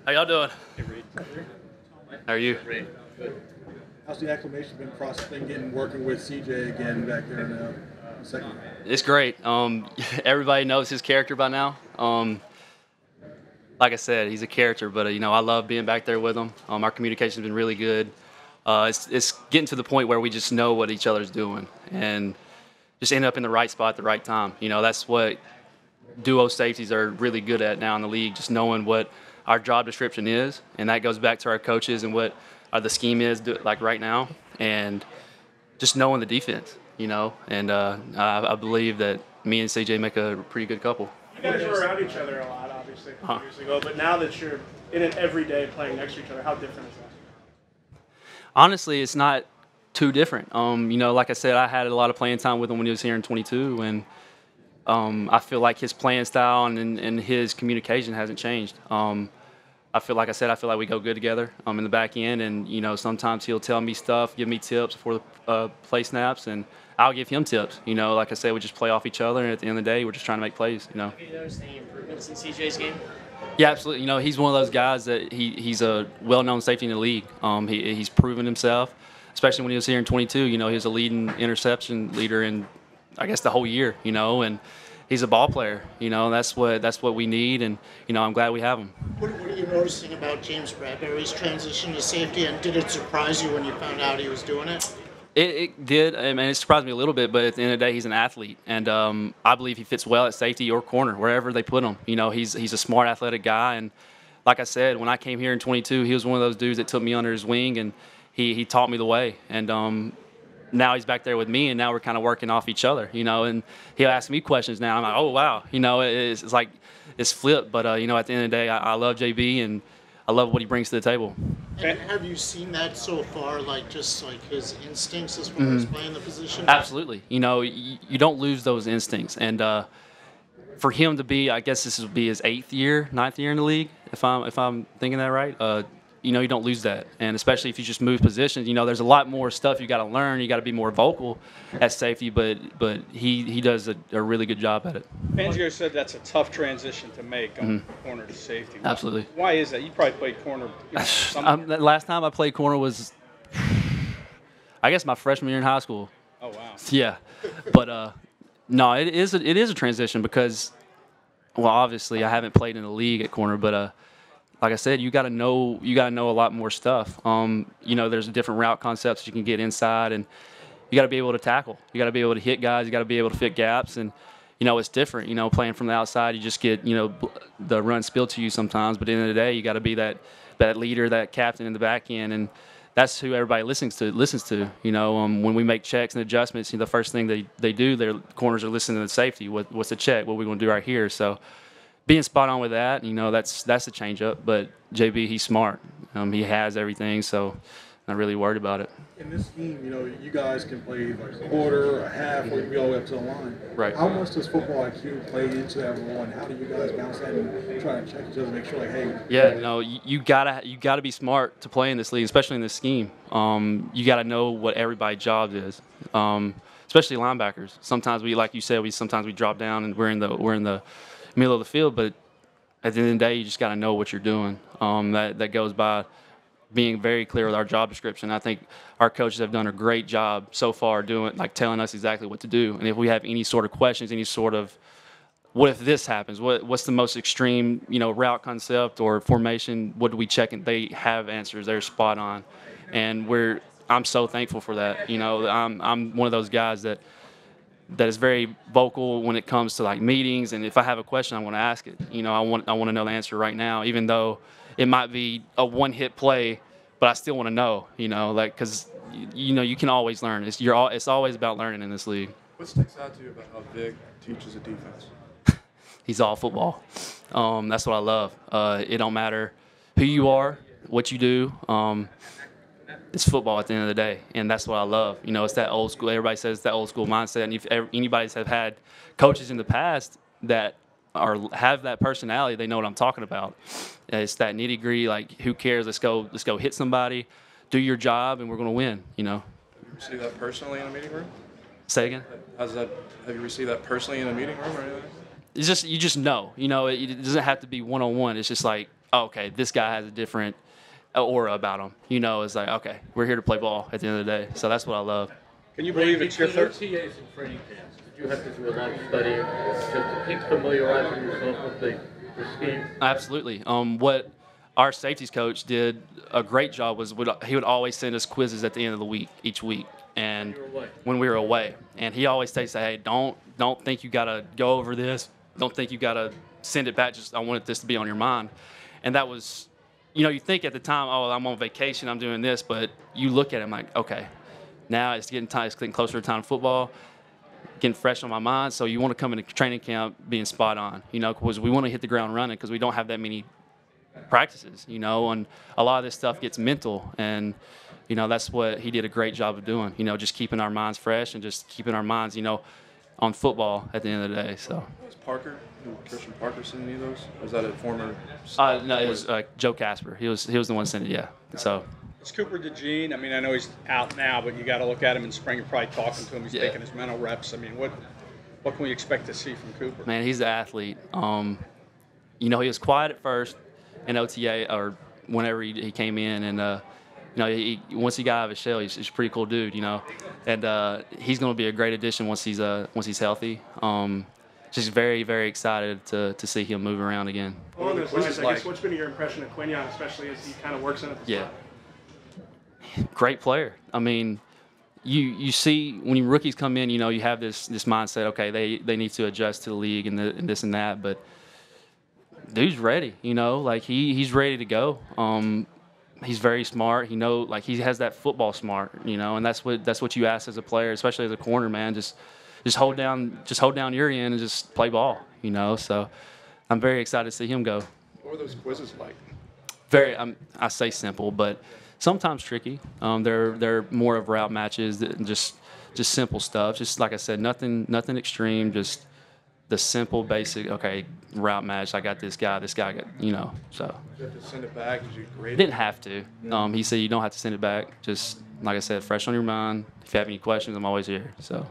How y'all doing? Hey, Reed. How are you? Reed. How's the acclimation been process been getting working with CJ again back there in the second? It's great. Everybody knows his character by now. Like I said, he's a character, but I love being back there with him. Our communication's been really good. It's getting to the point where we just know what each other's doing and just end up in the right spot at the right time. That's what duo safeties are really good at now in the league, just knowing what our job description is, and that goes back to our coaches and what the scheme is like right now, and just knowing the defense, and I believe that me and CJ make a pretty good couple. You guys were around each other a lot, obviously, a few years ago, but now that you're in it every day playing next to each other, how different is that? Honestly, it's not too different. Like I said, I had a lot of playing time with him when he was here in 22, and I feel like his playing style and his communication hasn't changed. I feel like we go good together in the back end, and sometimes he'll tell me stuff, give me tips before the play snaps, and I'll give him tips. Like I said, we just play off each other, and at the end of the day, we're just trying to make plays. Have you noticed any improvements in CJ's game? Yeah, absolutely. He's one of those guys that he's a well-known safety in the league. He's proven himself, especially when he was here in 22. He was a leading interception leader in, I guess, the whole year. And he's a ball player. That's what we need, and I'm glad we have him. What are you noticing about James Bradberry's transition to safety, and did it surprise you when you found out he was doing it? It did. I mean, it surprised me a little bit, but at the end of the day, he's an athlete, and I believe he fits well at safety or corner, wherever they put him. He's a smart, athletic guy, and like I said, when I came here in 22, he was one of those dudes that took me under his wing, and he taught me the way, and now he's back there with me, and now we're kind of working off each other, and he'll ask me questions now. I'm like, oh, wow. It's like it's flipped, but, at the end of the day, I love JB, and I love what he brings to the table. And have you seen that so far, just his instincts as far as playing the position? Absolutely. You don't lose those instincts. And for him to be, I guess this would be his 9th year in the league, if I'm thinking that right. You don't lose that. And especially if you just move positions, there's a lot more stuff you got to learn. You got to be more vocal at safety, but he does a really good job at it. Fangio said that's a tough transition to make on corner to safety. Absolutely. Why is that? You probably played corner. The last time I played corner was, I guess, my freshman year in high school. Oh, wow. Yeah. But, no, it is a transition because, well, obviously I haven't played in the league at corner, but like I said, you got to know a lot more stuff. There's different route concepts you can get inside, and you got to be able to tackle. You got to be able to hit guys. You got to be able to fit gaps, and it's different. Playing from the outside, you just get the run spilled to you sometimes. But at the end of the day, you got to be that leader, that captain in the back end, and that's who everybody listens to. When we make checks and adjustments, the first thing they do, their corners are listening to the safety. What's the check? What are we going to do right here? So, being spot on with that, that's a change up. But JB, he's smart. He has everything, so not really worried about it. In this scheme, you guys can play like a quarter, a half, or you can go all the way up to the line. Right. How much does football IQ play into that role, and how do you guys bounce that and try to check each other to make sure, hey? Yeah, you gotta be smart to play in this league, especially in this scheme. You gotta know what everybody's job is, especially linebackers. Sometimes like you said, sometimes we drop down and we're in the middle of the field, but at the end of the day, you just got to know what you're doing. That goes by being very clear with our job description. I think our coaches have done a great job so far telling us exactly what to do. And if we have any sort of questions, any sort of what if this happens, what's the most extreme route concept or formation, what do we check? And they have answers. They're spot on, and I'm so thankful for that. I'm one of those guys that is very vocal when it comes to meetings, and if I have a question, I want to ask it. I want to know the answer right now, even though it might be a one-hit play, but I still want to know. Because you can always learn. It's always about learning in this league. What sticks out to you about how Vic teaches a defense? He's all football. That's what I love. It don't matter who you are, what you do. It's football at the end of the day, and that's what I love. It's that old school. Everybody says it's that old school mindset, and if anybody's have had coaches in the past that have that personality, they know what I'm talking about. It's that nitty gritty. Who cares? Let's go hit somebody, do your job, and we're gonna win. You received that personally in a meeting room? Say again. Have you received that personally in a meeting room or anything? It's just you just know. It doesn't have to be one-on-one. It's just like oh, okay, this guy has a different aura about him. It's like, okay, we're here to play ball at the end of the day. So that's what I love. Can you believe it's your third? OTAs and training camps, did you have to do a lot of studying just to keep familiarizing yourself with the scheme? Absolutely. What our safeties coach did a great job was he would always send us quizzes at the end of the week, each week, and when we were away. And he always say, hey, don't think you got to go over this. Don't think you got to send it back. Just I wanted this to be on your mind. And that was, you think at the time, oh, I'm on vacation, I'm doing this, but you look at him like, okay, now it's getting time, it's getting closer to time football, getting fresh on my mind. So you want to come into training camp being spot on, because we want to hit the ground running because we don't have that many practices, and a lot of this stuff gets mental, and that's what he did a great job of doing, just keeping our minds fresh and just keeping our minds, on football at the end of the day. So Was Christian Parker sent any of those? Or was that a former? no, it was Joe Casper. He was the one sent it. Yeah. So Is Cooper DeJean? I mean, I know he's out now, but you got to look at him in spring. You're probably talking to him. He's taking his mental reps. I mean, what can we expect to see from Cooper? man, he's an athlete. He was quiet at first in OTA or whenever he came in, and once he got out of his shell, he's a pretty cool dude, and he's going to be a great addition once he's healthy. Just very, very excited to see him move around again. Along those lines, I guess, what's been your impression of Quinion, especially as he kind of works in at the Yeah. Great player. I mean, you see when rookies come in, you have this mindset, okay, they need to adjust to the league and this and that, but dude's ready, like he's ready to go. He's very smart. He has that football smart, and that's what you ask as a player, especially as a corner, man. Just hold down your end and just play ball, So I'm very excited to see him go. What were those quizzes like? I say simple, but sometimes tricky. They're more of route matches, just simple stuff. Just like I said, nothing extreme. Just the simple, basic. Okay, route match. I got this guy. This guy got So Did you have to send it back? Did you grade it? didn't have to. He said you don't have to send it back. Just like I said, fresh on your mind. If you have any questions, I'm always here. So.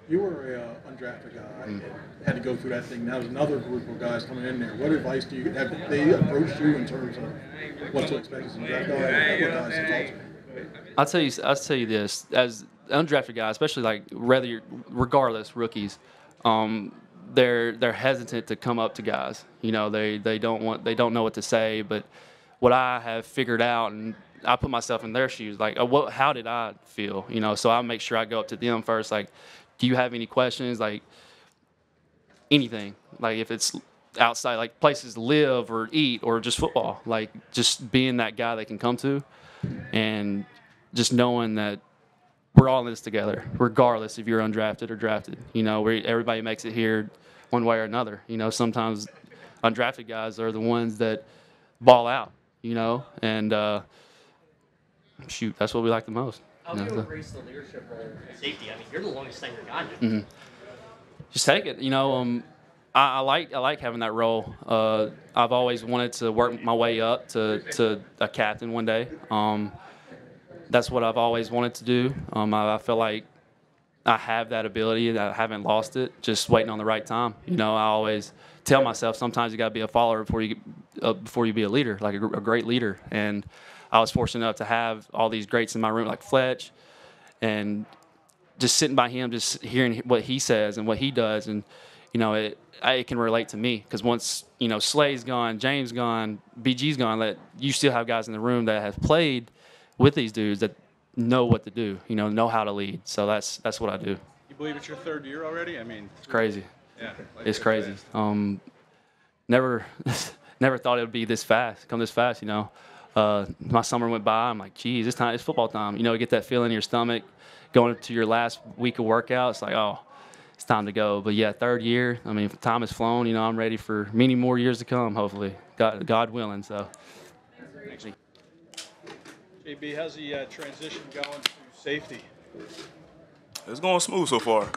You were an undrafted guy and had to go through that thing. Now there's another group of guys coming in there. What advice do you have? They approached you in terms of what to expect as a draft guy? What guys to talk to? I'll tell you this: as undrafted guys, especially regardless rookies, they're hesitant to come up to guys. They don't know what to say. But what I have figured out, and I put myself in their shoes, like how did I feel? So I make sure I go up to them first, like, do you have any questions? Like anything, like if it's outside, like places to live or eat or just football, like just being that guy they can come to, and just knowing that we're all in this together, regardless if you're undrafted or drafted. Everybody makes it here one way or another. Sometimes undrafted guys are the ones that ball out, and shoot, that's what we like the most. How do you embrace the leadership role in safety? I mean, you're the longest tenured guy now. Mm-hmm. Just take it. I like having that role. I've always wanted to work my way up to a captain one day. That's what I've always wanted to do. I feel like I have that ability. I haven't lost it. Just waiting on the right time. I always tell myself sometimes you got to be a follower before you be a leader, like a great leader. And I was fortunate enough to have all these greats in my room, like Fletch, and just sitting by him, just hearing what he says and what he does, and it can relate to me because once Slay's gone, James gone, BG's gone, you still have guys in the room that have played with these dudes that know what to do, know how to lead. So that's what I do. You believe it's your third year already? I mean, it's crazy. Yeah, it's crazy. Never thought it would be this fast, come this fast. My summer went by. I'm like, geez, it's football time. You get that feeling in your stomach going to your last week of workout. It's like, oh, it's time to go. But yeah, third year. I mean, time has flown. I'm ready for many more years to come. Hopefully, God willing. So. JB, how's the transition going to safety? It's going smooth so far.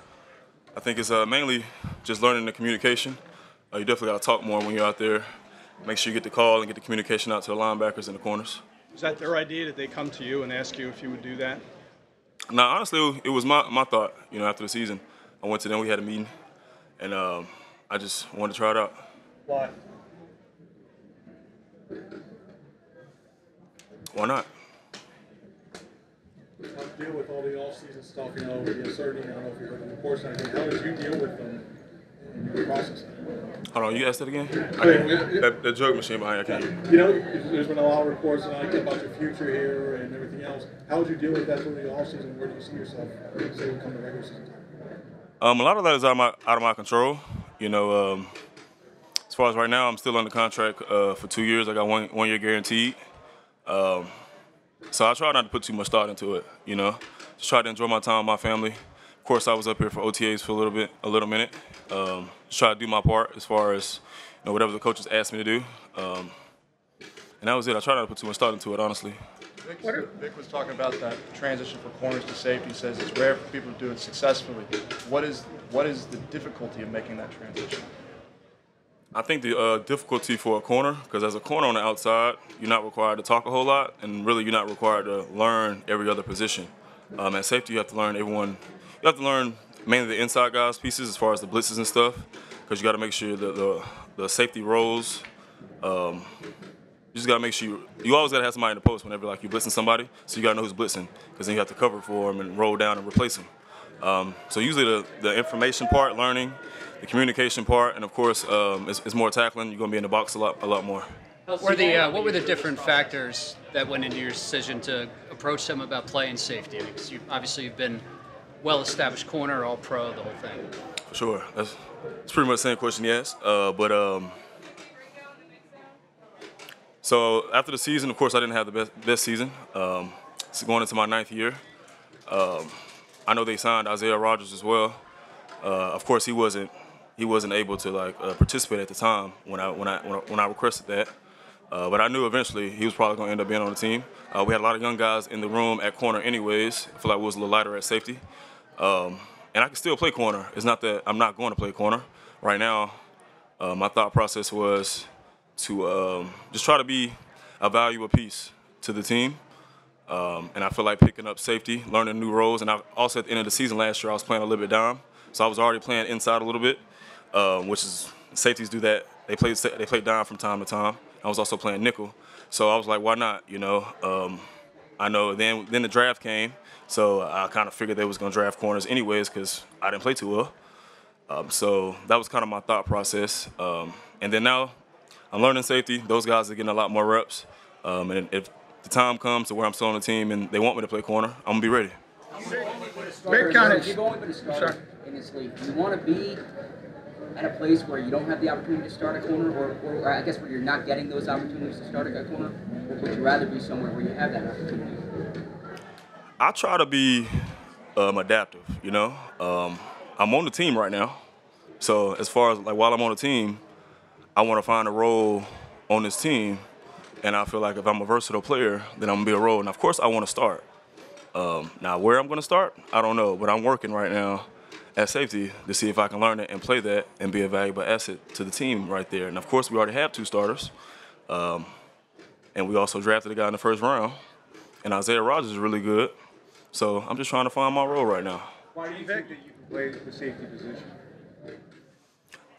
I think it's mainly just learning the communication. You definitely got to talk more when you're out there. Make sure you get the call and get the communication out to the linebackers and the corners. Is that their idea? Did they come to you and ask you if you would do that? No, honestly, it was my thought. After the season, I went to them. We had a meeting, and I just wanted to try it out. Why? Why not? How to deal with all the off-season stuff, you know, the uncertainty, I don't know if you heard the reports and everything. How did you deal with them in your process? Hold on, you asked that again? Yeah. That joke machine behind you, I can't hear you. You know, there's been a lot of reports tonight about your future here and everything else. How would you deal with that through the off-season? Where do you see yourself, say, when come to regular season time? A lot of that is out of my control. You know, as far as right now, I'm still under contract for 2 years. I got one year guaranteed. So I try not to put too much thought into it, you know. Just try to enjoy my time with my family. Of course, I was up here for OTAs for a little minute. Just try to do my part as far as, you know, whatever the coaches asked me to do. And that was it. I try not to put too much thought into it, honestly. Vic was talking about that transition from corners to safety. He says it's rare for people to do it successfully. What is the difficulty of making that transition? I think the difficulty for a corner, because as a corner on the outside, you're not required to talk a whole lot, and really you're not required to learn every other position. At safety, you have to learn everyone. You have to learn mainly the inside guys' pieces as far as the blitzes and stuff, because you got to make sure that the safety roles. You just got to make sure you always got to have somebody in the post whenever like you're blitzing somebody, so you got to know who's blitzing, because then you have to cover for them and roll down and replace them. So usually the information part, learning, the communication part, and of course it's more tackling. You're gonna be in the box a lot more. What were the different factors that went into your decision to approach them about playing safety? Because you've been well-established corner, all-pro, the whole thing. For sure, that's pretty much the same question you asked. So after the season, of course, I didn't have the best season. So going into my 9th year, I know they signed Isaiah Rodgers as well. Of course, he wasn't able to participate at the time when I requested that. But I knew eventually he was probably going to end up being on the team. We had a lot of young guys in the room at corner anyways. I feel like we was a little lighter at safety. And I can still play corner. It's not that I'm not going to play corner. Right now, my thought process was to just try to be a valuable piece to the team. And I feel like picking up safety, learning new roles. And also at the end of the season last year, I was playing a little bit down. So I was already playing inside a little bit, which is safeties do that. They play down from time to time. I was also playing nickel. So I was like, why not, you know? I know then the draft came, so I kind of figured they was going to draft corners anyways because I didn't play too well. So that was kind of my thought process. And then now I'm learning safety. Those guys are getting a lot more reps. And if the time comes to where I'm still on the team and they want me to play corner, I'm going to be ready. If you're going to be starting in this league, do you want to be at a place where you don't have the opportunity to start a corner, or I guess where you're not getting those opportunities to start a corner, or would you rather be somewhere where you have that opportunity? I try to be adaptive, you know. I'm on the team right now, so as far as like while I'm on the team, I want to find a role on this team, and I feel like if I'm a versatile player, then I'm gonna be a role. And of course, I want to start. Now, where I'm gonna start, I don't know, but I'm working right now at safety to see if I can learn it and play that and be a valuable asset to the team right there. And of course, we already have 2 starters, and we also drafted a guy in the 1st round. And Isaiah Rodgers is really good, so I'm just trying to find my role right now. Why do you think that you can play the safety position?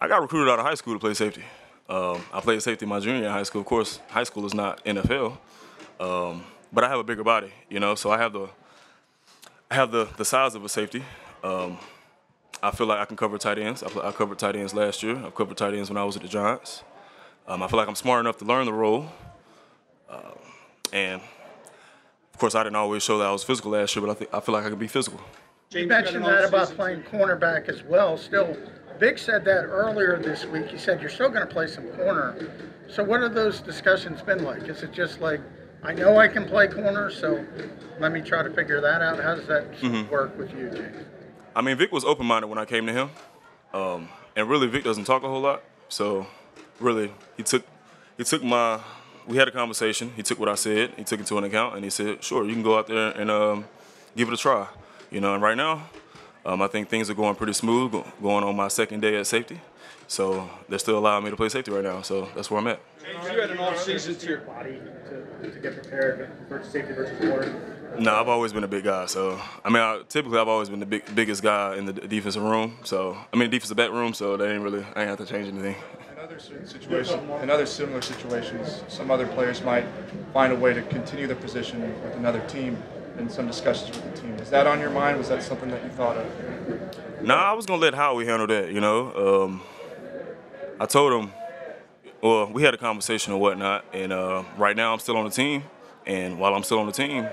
I got recruited out of high school to play safety. I played safety my junior year in high school. Of course, high school is not NFL, but I have a bigger body, you know, so I have the size of a safety. I feel like I can cover tight ends. I covered tight ends last year. I've covered tight ends when I was at the Giants. I feel like I'm smart enough to learn the role. And, of course, I didn't always show that I was physical last year, but I feel like I can be physical. You mentioned that about playing cornerback as well. Still, Vic said that earlier this week. He said you're still going to play some corner. So what have those discussions been like? Is it just like, I know I can play corner, so let me try to figure that out? How does that work with you, James? I mean, Vic was open-minded when I came to him, and really Vic doesn't talk a whole lot. So, really, he took we had a conversation. He took what I said, he took it into an account, and he said, "Sure, you can go out there and give it a try." You know, and right now, I think things are going pretty smooth, going on my 2nd day at safety. So they're still allowing me to play safety right now. So that's where I'm at. You had an off-season to your body to get prepared for safety versus corner. No, I've always been a big guy. So, I mean, typically I've always been the biggest guy in the defensive room. So, I mean, defensive back room. So that I ain't have to change anything. In other similar situations, some other players might find a way to continue their position with another team in some discussions with the team. Is that on your mind? Was that something that you thought of? Nah, I was gonna let Howie handle that. You know, I told him. Well, we had a conversation or whatnot, and right now I'm still on the team. And while I'm still on the team,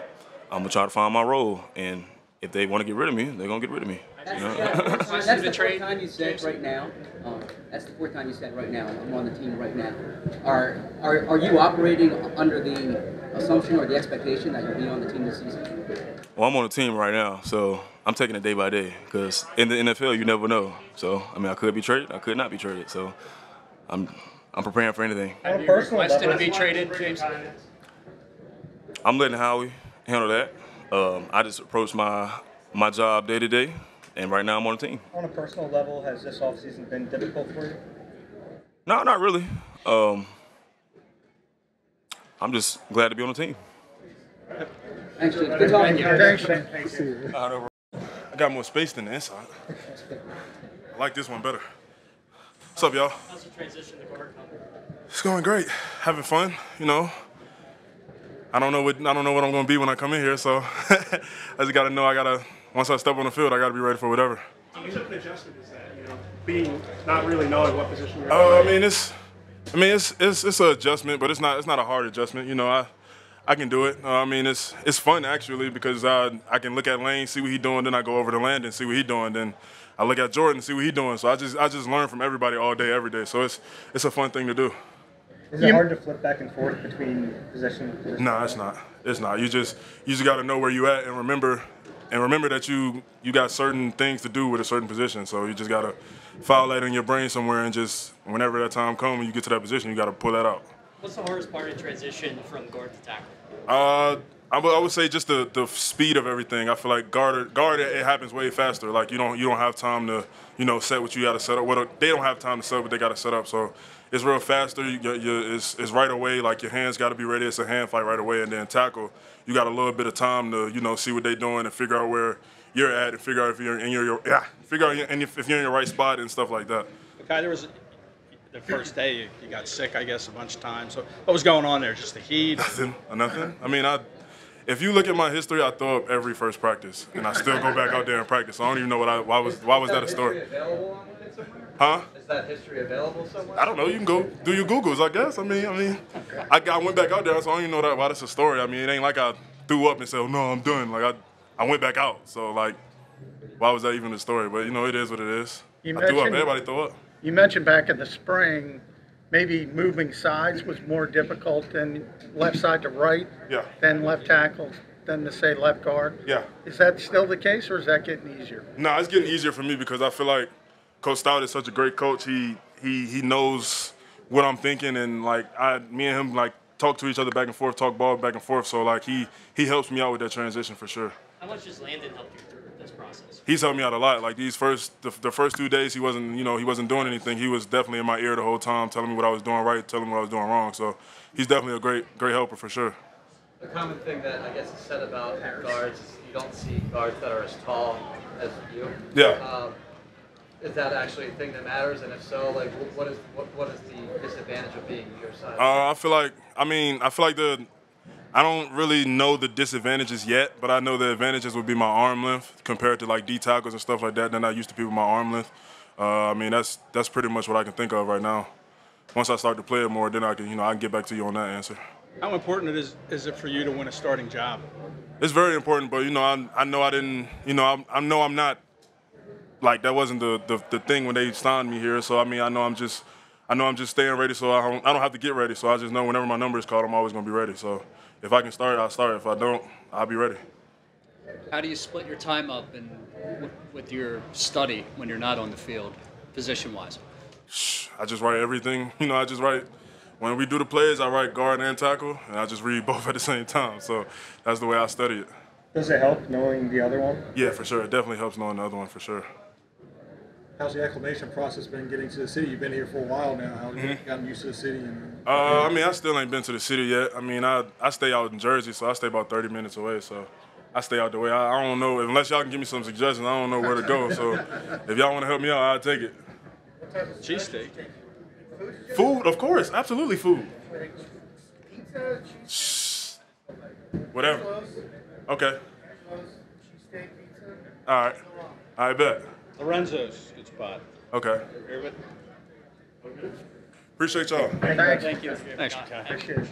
I'm gonna try to find my role. And if they want to get rid of me, they're gonna get rid of me. That's, You know? that's the fourth time you said right now. That's the fourth time you said right now. I'm on the team right now. Are you operating under the assumption or the expectation that you'll be on the team this season? Well, I'm on the team right now, so I'm taking it day by day. Because in the NFL, you never know. So I mean, I could be traded, I could not be traded. So I'm preparing for anything. Have you requested to be traded, James? I'm letting Howie handle that. I just approach my job day to day, and right now I'm on the team. On a personal level, has this offseason been difficult for you? No, not really. I'm just glad to be on the team. Thanks, James. Good talking to you. Thanks. I got more space than the inside. I like this one better. What's up, y'all? How's the transition to guard coming? It's going great. Having fun, you know. I don't know what I'm gonna be when I come in here, so I just gotta know once I step on the field, I gotta be ready for whatever. How much of an adjustment is that, you know, being not really knowing what position you're I playing? mean it's an adjustment, but it's not a hard adjustment. You know, I can do it. I mean it's fun actually because I can look at Lane, see what he's doing, then I go over to Landon, see what he's doing, then I look at Jordan, see what he's doing. So I just learn from everybody all day, every day. So it's a fun thing to do. Is it hard to flip back and forth between position? No, it's not. It's not. You just got to know where you at and remember that you got certain things to do with a certain position. So you just got to file that in your brain somewhere and just whenever that time comes, when you get to that position, you got to pull that out. What's the hardest part of transition from guard to tackle? I would say just the speed of everything. I feel like guard it happens way faster. Like you don't have time to set what you got to set up. Well, they don't have time to set what they got to set up. So it's real faster. It's right away. Like your hands got to be ready. It's a hand fight right away. And then tackle, you got a little bit of time to see what they're doing and figure out where you're at and figure out if you're in your right spot and stuff like that. Okay, there was the first day you got sick, I guess, a bunch of times. So what was going on there? Just the heat? Nothing. I mean, if you look at my history, I throw up every first practice, and I still go back out there and practice. So I don't even know why was that a story? Huh? Is that history available somewhere? I don't know. You can go do your Googles, I guess. I went back out there, so I don't even know why that's a story. I mean, it ain't like I threw up and said, oh, no, I'm done. Like I went back out. So like, why was that even a story? But it is what it is. I threw up. Everybody threw up. You mentioned back in the spring, maybe moving sides was more difficult than left side to right, than left tackle, than to say left guard. Yeah. Is that still the case, or is that getting easier? No, it's getting easier for me because I feel like Coach Stout is such a great coach. He knows what I'm thinking, and like me and him like talk to each other back and forth, talk ball back and forth. So like he helps me out with that transition for sure. How much does Landon help you through this process? He's helped me out a lot. Like the first 2 days, he wasn't doing anything. He was definitely in my ear the whole time, telling me what I was doing right, telling me what I was doing wrong. So he's definitely a great helper for sure. The common thing that I guess is said about guards is you don't see guards that are as tall as you. Yeah. Is that actually a thing that matters? And if so, like, what is the disadvantage of being your size? I feel like I don't really know the disadvantages yet, but I know the advantages would be my arm length compared to like D tackles and stuff like that. They're not used to people with my arm length. I mean, that's pretty much what I can think of right now. Once I start to play it more, then I can get back to you on that answer. How important is it for you to win a starting job? It's very important, but I know I didn't. I know I'm not. Like that wasn't the thing when they signed me here. So I mean, I know I'm just staying ready. So I don't have to get ready. So I just know whenever my number is called, I'm always gonna be ready. So if I can start, I'll start. If I don't, I'll be ready. How do you split your time up with your study when you're not on the field, position-wise? I just write everything. I just write. When we do the plays, I write guard and tackle, and I just read both at the same time. So that's the way I study it. Does it help knowing the other one? Yeah, for sure. It definitely helps knowing the other one, for sure. How's the acclimation process been getting to the city? You've been here for a while now. How have you gotten used to the city? I mean, I still ain't been to the city yet. I mean, I stay out in Jersey, so I stay about 30 minutes away. So I stay out the way. I don't know. Unless y'all can give me some suggestions, I don't know where to go. So if y'all want to help me out, I'll take it. Cheesesteak. Food, of course, absolutely food. Whatever. Okay. All right. I bet. Lorenzo's, good spot. Okay. Hear of it? Appreciate y'all. Thanks. Thank you. Thanks, Kai. Appreciate it.